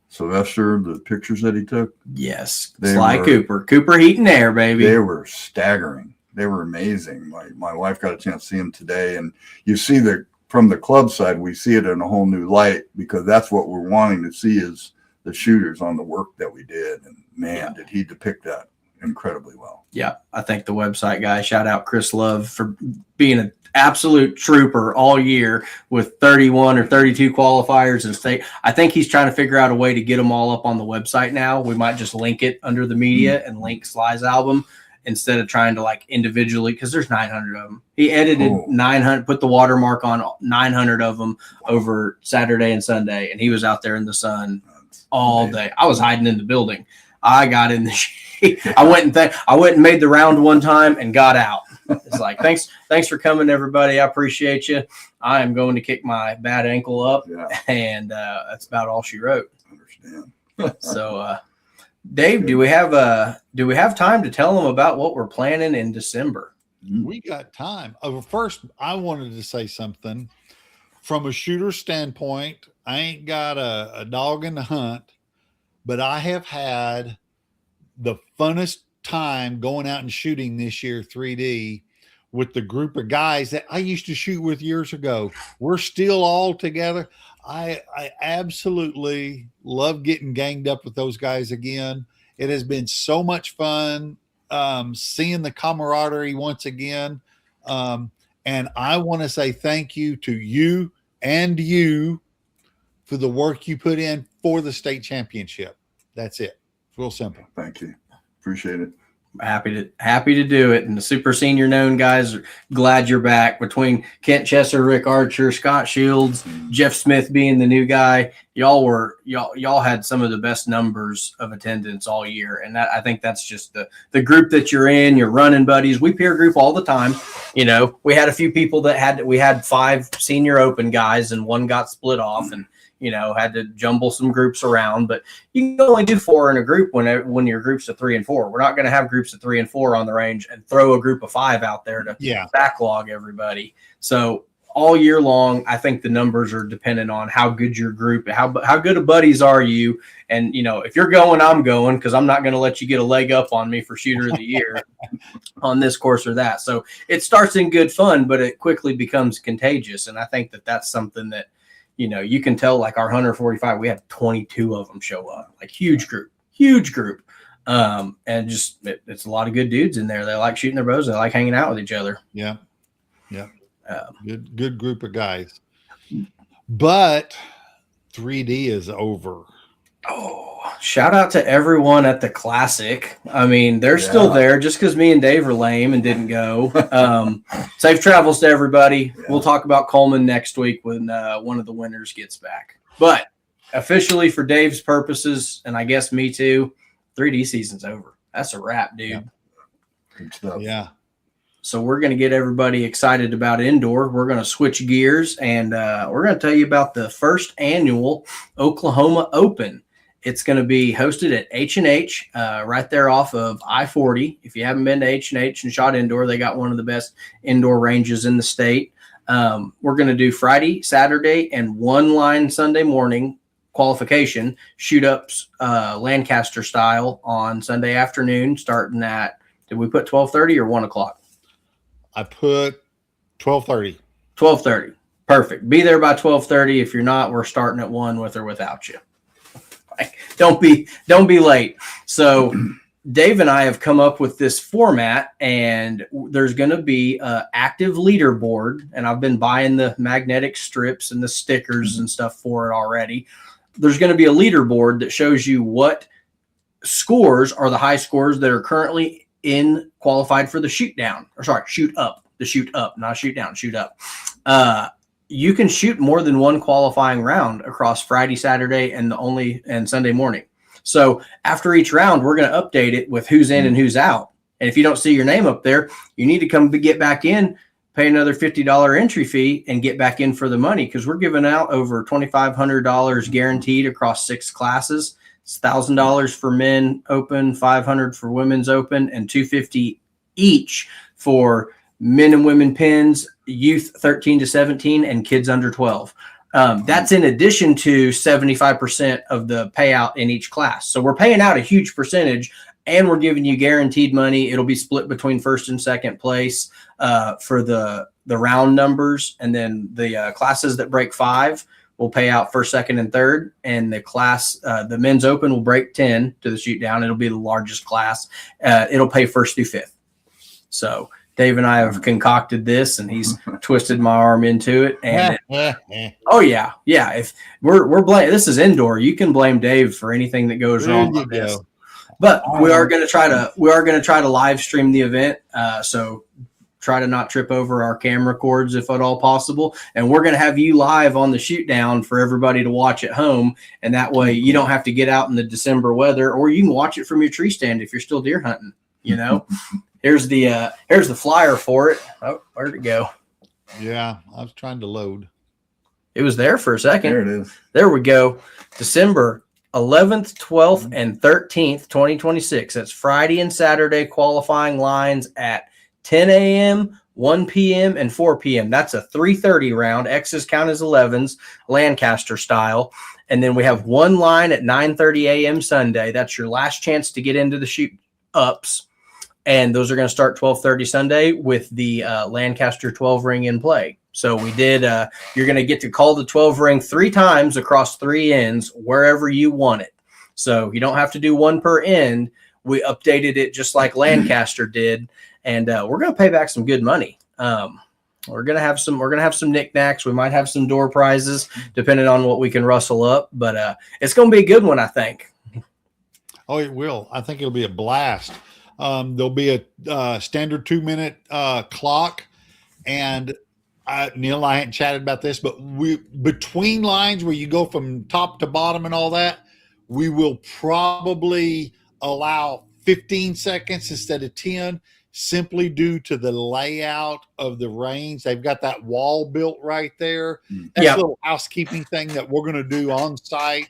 Sylvester, the pictures that he took. Yes. Sly Cooper heat and air, baby. They were staggering. They were amazing. My wife got a chance to see them today, and you see from the club side, we see it in a whole new light, because that's what we're wanting to see is the shooters on the work that we did. And man, did he depict that incredibly well. Yeah. I think the website guy, shout out Chris Love for being an absolute trooper all year with 31 or 32 qualifiers and state. I think he's trying to figure out a way to get them all up on the website now. We might just link it under the media and link Sly's album instead of trying to like individually, because there's 900 of them. He edited 900, put the watermark on 900 of them over Saturday and Sunday, and he was out there in the sun all day. I was hiding in the building. I got in the shade. I went and made the round one time and got out. It's like, thanks for coming, everybody. I appreciate you. I am going to kick my bad ankle up, and that's about all she wrote. Understand. So, Dave, do we have time to tell them about what we're planning in December? We got time. First, I wanted to say something from a shooter standpoint. I ain't got a dog in the hunt, but I have had the funnest time going out and shooting this year 3D with the group of guys that I used to shoot with years ago. We're still all together. I absolutely love getting ganged up with those guys again. It has been so much fun seeing the camaraderie once again. And I want to say thank you to you and you for the work you put in for the state championship. That's it. It's real simple. Thank you. Appreciate it. Happy to do it. And the super senior known guys are glad you're back. Between Kent Chesser, Rick Archer, Scott Shields, Jeff Smith being the new guy, y'all had some of the best numbers of attendance all year. And that, I think that's just the group that you're in, your running buddies. We peer group all the time. You know, we had a few people we had 5 senior open guys and one got split off and, you know, had to jumble some groups around, but you can only do 4 in a group when your groups of 3 and 4. We're not going to have groups of 3 and 4 on the range and throw a group of 5 out there to backlog everybody. So all year long, I think the numbers are dependent on how good your group, how good of buddies are you. And, you know, if you're going, I'm going, because I'm not going to let you get a leg up on me for shooter of the year on this course or that. So it starts in good fun, but it quickly becomes contagious. And I think that that's something that, you know, you can tell, like our 145, we had 22 of them show up, like huge group. And just, it's a lot of good dudes in there. They like shooting their bows. They like hanging out with each other. Yeah. Yeah. Good group of guys, but 3D is over. Oh, shout out to everyone at the Classic. I mean, they're still there just because me and Dave are lame and didn't go. Safe travels to everybody. We'll talk about Coleman next week when one of the winners gets back. But officially, for Dave's purposes, and I guess me too, 3D season's over. That's a wrap, dude. Good stuff. Yeah. So we're going to get everybody excited about indoor. We're going to switch gears, and we're going to tell you about the first annual Oklahoma Open. It's going to be hosted at H&H right there off of I-40. If you haven't been to H&H and shot indoor, they got one of the best indoor ranges in the state. We're going to do Friday, Saturday, and one line Sunday morning qualification, shoot-ups Lancaster style on Sunday afternoon, starting at, did we put 12:30 or 1 o'clock? I put 12:30. 12:30. Perfect. Be there by 12:30. If you're not, we're starting at 1 with or without you. Don't be late. So Dave and I have come up with this format, and there's going to be an active leaderboard, and I've been buying the magnetic strips and the stickers and stuff for it already. There's going to be a leaderboard that shows you what scores are the high scores that are currently qualified for the shoot up, not shoot down, shoot up. You can shoot more than one qualifying round across Friday, Saturday, and Sunday morning. So after each round, we're going to update it with who's in and who's out. And if you don't see your name up there, you need to come get back in, pay another $50 entry fee, and get back in for the money, because we're giving out over $2,500 guaranteed across 6 classes. It's $1,000 for men open, $500 for women's open, and $250 each for men and women pins, youth 13 to 17, and kids under 12. That's in addition to 75% of the payout in each class. So we're paying out a huge percentage, and we're giving you guaranteed money. It'll be split between first and second place for the round numbers. And then the classes that break 5 will pay out first, second, and third. And the class, the men's open will break 10 to the shoot down. It'll be the largest class. It'll pay first through 5th. So Dave and I have concocted this, and he's twisted my arm into it. And oh yeah. If we're blame, this is indoor. You can blame Dave for anything that goes wrong with this. But we are going to try to live stream the event. So try to not trip over our camera cords if at all possible. And we're going to have you live on the shoot down for everybody to watch at home. And that way you don't have to get out in the December weather, or you can watch it from your tree stand if you're still deer hunting, you know. Here's the flyer for it. Oh, where'd it go? Yeah, I was trying to load. It was there for a second. There it is. There we go. December 11th, 12th, and 13th, 2026. That's Friday and Saturday qualifying lines at 10 a.m., 1 p.m., and 4 p.m. That's a 3:30 round. X's count as 11s, Lancaster style. And then we have one line at 9:30 a.m. Sunday. That's your last chance to get into the shoot ups. And those are going to start 12:30 Sunday with the Lancaster 12 ring in play. So we did, you're going to get to call the 12 ring 3 times across 3 ends wherever you want it. So you don't have to do one per end. We updated it just like Lancaster did. And we're going to pay back some good money. We're going to have some knickknacks. We might have some door prizes depending on what we can rustle up, but it's going to be a good one, I think. Oh, it will. I think it'll be a blast. There'll be a standard 2-minute clock, and Neil and I hadn't chatted about this, but we between lines where you go from top to bottom and all that, we will probably allow 15 seconds instead of 10, simply due to the layout of the range. They've got that wall built right there. That's a little housekeeping thing that we're going to do on site.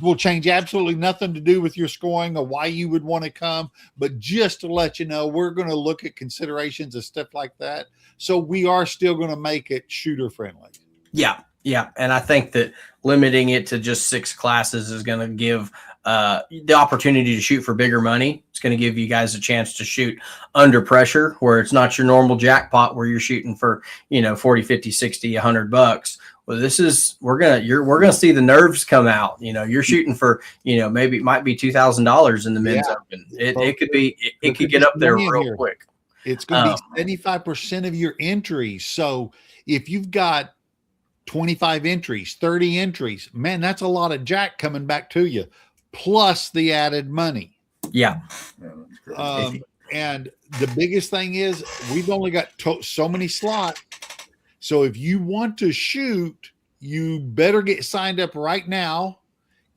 Will change absolutely nothing to do with your scoring or why you would want to come, but just to let you know, we're going to look at considerations of stuff like that. So we are still going to make it shooter friendly. Yeah. And I think that limiting it to just 6 classes is going to give the opportunity to shoot for bigger money. It's going to give you guys a chance to shoot under pressure, where it's not your normal jackpot where you're shooting for, 40, 50, 60, $100. Well, this is, we're going to see the nerves come out. You're shooting for, maybe it might be $2,000 in the men's open. It could get up there real quick. It's going to be 75% of your entries. So if you've got 25 entries, 30 entries, man, that's a lot of jack coming back to you, plus the added money. Yeah. And the biggest thing is we've only got so many slots. So if you want to shoot, you better get signed up right now,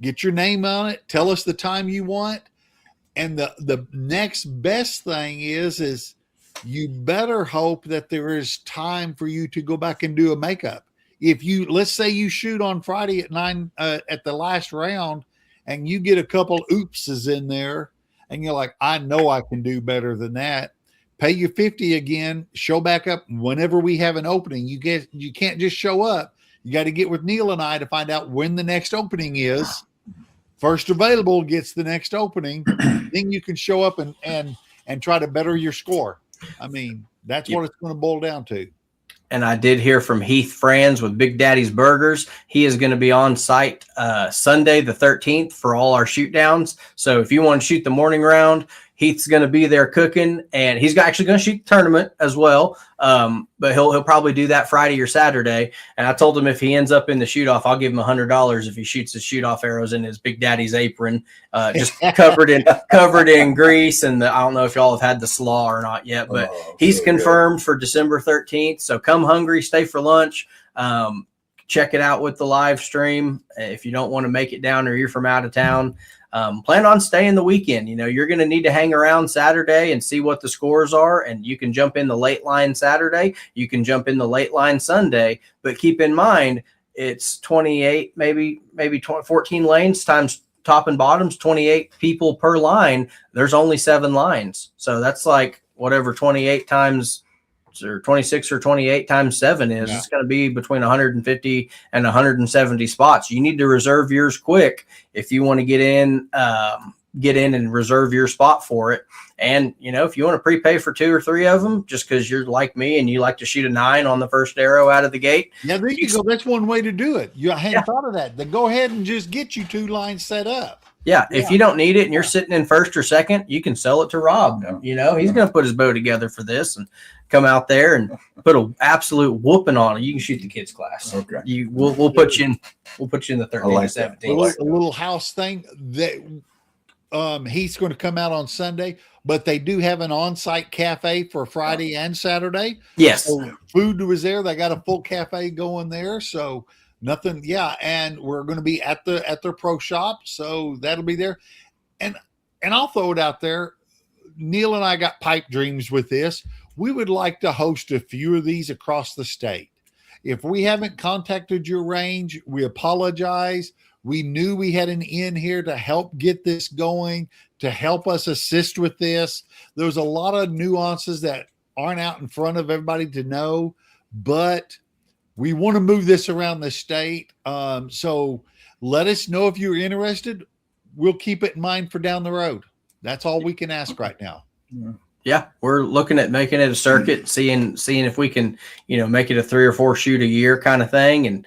get your name on it, tell us the time you want. And the next best thing is you better hope that there is time for you to go back and do a makeup. If let's say you shoot on Friday at 9 at the last round, and you get a couple oopses in there, and you're like, I know I can do better than that. Pay your $50 again, show back up whenever we have an opening. You can't just show up. You got to get with Neil and I to find out when the next opening is. First available gets the next opening. Then you can show up and try to better your score. I mean, that's what it's going to boil down to. And I did hear from Heath Franz with Big Daddy's Burgers. He is going to be on site Sunday the 13th for all our shoot downs. So if you want to shoot the morning round, Heath's going to be there cooking, and he's actually going to shoot the tournament as well. But he'll probably do that Friday or Saturday. And I told him if he ends up in the shoot off, I'll give him $100 if he shoots his shoot off arrows in his Big Daddy's apron, just covered in grease. And I don't know if y'all have had the slaw or not yet, but he's confirmed for December 13th. So come hungry, stay for lunch. Check it out with the live stream. If you don't want to make it down or you're from out of town, plan on staying the weekend. You're going to need to hang around Saturday and see what the scores are, and you can jump in the late line Saturday, you can jump in the late line Sunday, but keep in mind it's 28, maybe 14 lanes times top and bottoms, 28 people per line. There's only 7 lines, so that's like whatever 28 times or 26 or 28 times 7 is. It's going to be between 150 and 170 spots. You need to reserve yours quick if you want to get in and reserve your spot for it. And if you want to prepay for 2 or 3 of them, just because you're like me and you like to shoot a 9 on the first arrow out of the gate. Yeah, there you go. That's one way to do it. I hadn't thought of that. Then go ahead and just get you 2 lines set up. Yeah, if you don't need it and you're sitting in first or second, you can sell it to Rob. He's going to put his bow together for this and come out there and put an absolute whooping on it. You can shoot the kids class. Okay. We'll put you in. We'll put you in the 13 to 17. A little house thing that he's going to come out on Sunday, but they do have an on-site cafe for Friday and Saturday. Yes. So food was there. They got a full cafe going there. So nothing. Yeah. And we're going to be at their pro shop. So that'll be there. And I'll throw it out there. Neil and I got pipe dreams with this. We would like to host a few of these across the state. If we haven't contacted your range, we apologize. We knew we had an in here to help get this going, to help us assist with this. There's a lot of nuances that aren't out in front of everybody to know, but we want to move this around the state. So let us know if you're interested. We'll keep it in mind for down the road. That's all we can ask right now. Yeah, we're looking at making it a circuit, seeing if we can, make it a 3 or 4 shoot a year kind of thing. And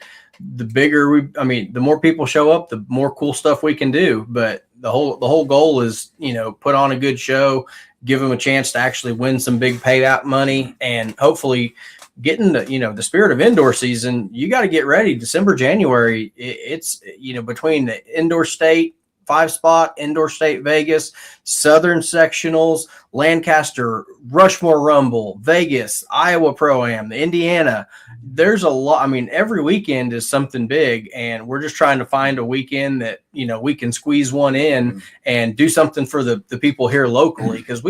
the bigger the more people show up, the more cool stuff we can do. But the whole goal is, put on a good show, give them a chance to actually win some big payout money, and hopefully get into, the spirit of indoor season. You got to get ready. December, January, it's, between the indoor state, 5-spot, indoor state Vegas, Southern sectionals, Lancaster, Rushmore Rumble, Vegas, Iowa Pro-Am, the Indiana. There's a lot. Every weekend is something big, and we're just trying to find a weekend that, we can squeeze one in and do something for the people here locally, because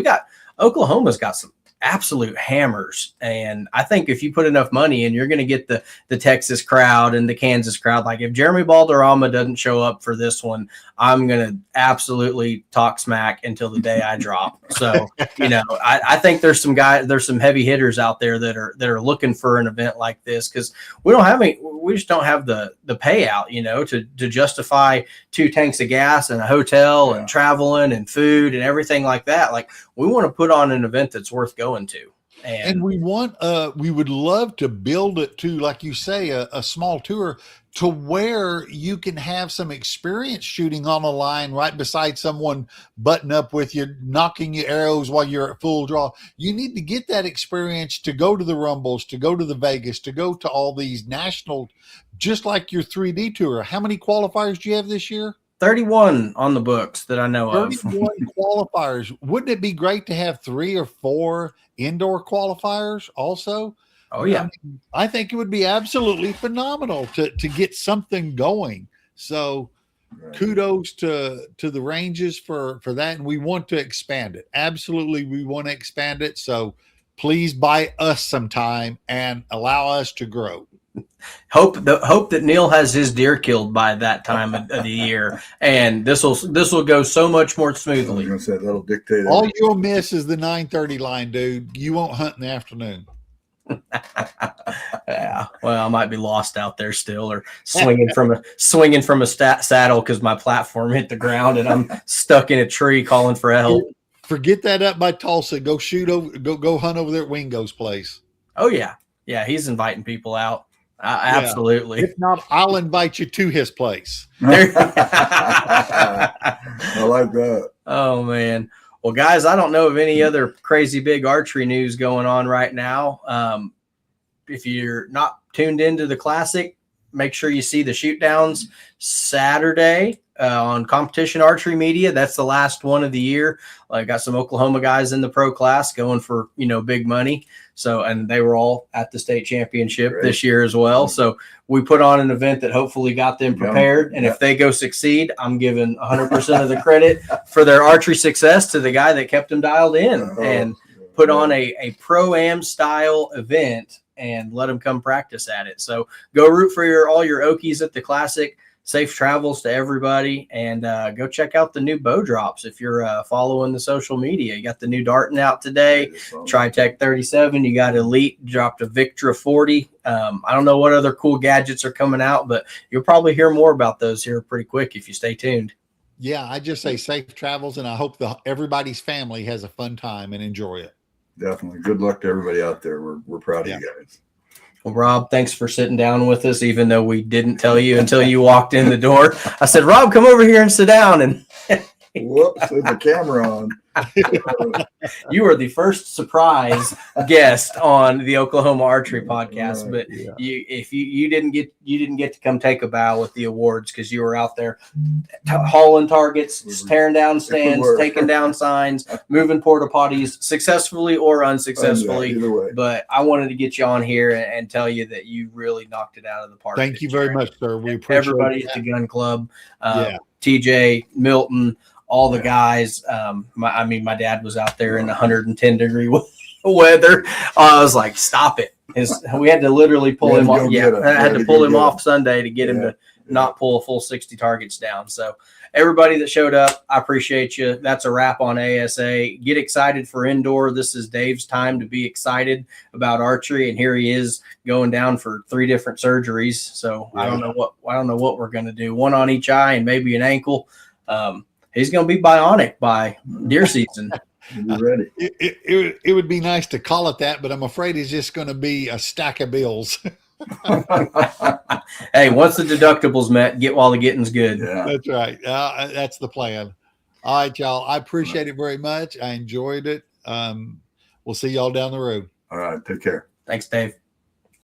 Oklahoma's got some absolute hammers. And I think if you put enough money in, you're going to get the Texas crowd and the Kansas crowd. Like if Jeremy Balderrama doesn't show up for this one, I'm going to absolutely talk smack until the day I drop. So, I think there's some heavy hitters out there that are looking for an event like this, because we just don't have the payout, to justify 2 tanks of gas and a hotel and traveling and food and everything like that. Like, we want to put on an event that's worth going to. And we would love to build it to, like you say, a small tour to where you can have some experience shooting on a line right beside someone button up with you, knocking your arrows while you're at full draw. You need to get that experience to go to the Rumbles, to go to the Vegas, to go to all these national, just like your 3D tour. How many qualifiers do you have this year? 31 on the books that I know of. 31 qualifiers. Wouldn't it be great to have 3 or 4 indoor qualifiers also? Oh, yeah. I think it would be absolutely phenomenal to get something going. So kudos to the ranges for that. And we want to expand it. Absolutely. We want to expand it. So please buy us some time and allow us to grow. Hope that Neil has his deer killed by that time of the year, and this will go so much more smoothly. I was going to say that'll dictate all you'll miss is the 9:30 line, dude. You won't hunt in the afternoon. Yeah, well, I might be lost out there still, or swinging from a saddle because my platform hit the ground and I'm stuck in a tree calling for help. Forget that up by Tulsa. Go go hunt over there at Wingo's place. Oh yeah, he's inviting people out. Absolutely. If not, I'll invite you to his place. I like that. Oh, man. Well, guys, I don't know of any other crazy big archery news going on right now. If you're not tuned into the Classic, make sure you see the shoot downs Saturday on Competition Archery Media. That's the last one of the year. I got some Oklahoma guys in the pro class going for, big money. So, and they were all at the state championship this year as well. So we put on an event that hopefully got them prepared. And if they go succeed, I'm giving 100% of the credit for their archery success to the guy that kept them dialed in and put on a pro-am style event and let them come practice at it. So go root for all your Okies at the Classic. Safe travels to everybody, and go check out the new bow drops if you're following the social media. You got the new Darton out today, Tritech 37. You got Elite dropped a Victra 40. I don't know what other cool gadgets are coming out, but you'll probably hear more about those here pretty quick if you stay tuned. Yeah, I just say safe travels, and I hope everybody's family has a fun time and enjoy it. Definitely. Good luck to everybody out there. We're proud of you guys. Well, Rob, thanks for sitting down with us, even though we didn't tell you until you walked in the door. I said, Rob, come over here and sit down. And whoops, there's the camera on. You were the first surprise guest on the Oklahoma Archery Podcast, but you didn't get to come take a bow with the awards because you were out there hauling targets, tearing down stands, taking down signs, moving porta potties successfully or unsuccessfully. Either way. But I wanted to get you on here and tell you that you really knocked it out of the park. Thank you very much, sir. We appreciate everybody at the gun club, TJ, Milton, all the guys. My dad was out there in 110-degree weather. I was like, stop it. We had to literally pull him off. I had to pull him off Sunday to get him to not pull a full 60 targets down. So everybody that showed up, I appreciate you. That's a wrap on ASA. Get excited for indoor. This is Dave's time to be excited about archery. And here he is going down for 3 different surgeries. So I don't know what we're going to do. One on each eye and maybe an ankle. He's going to be bionic by deer season. Be ready. It would be nice to call it that, but I'm afraid it's just going to be a stack of bills. Hey, once the deductibles met, get while the getting's good. Yeah. That's right. That's the plan. All right, y'all. I appreciate it very much. I enjoyed it. We'll see y'all down the road. All right. Take care. Thanks, Dave.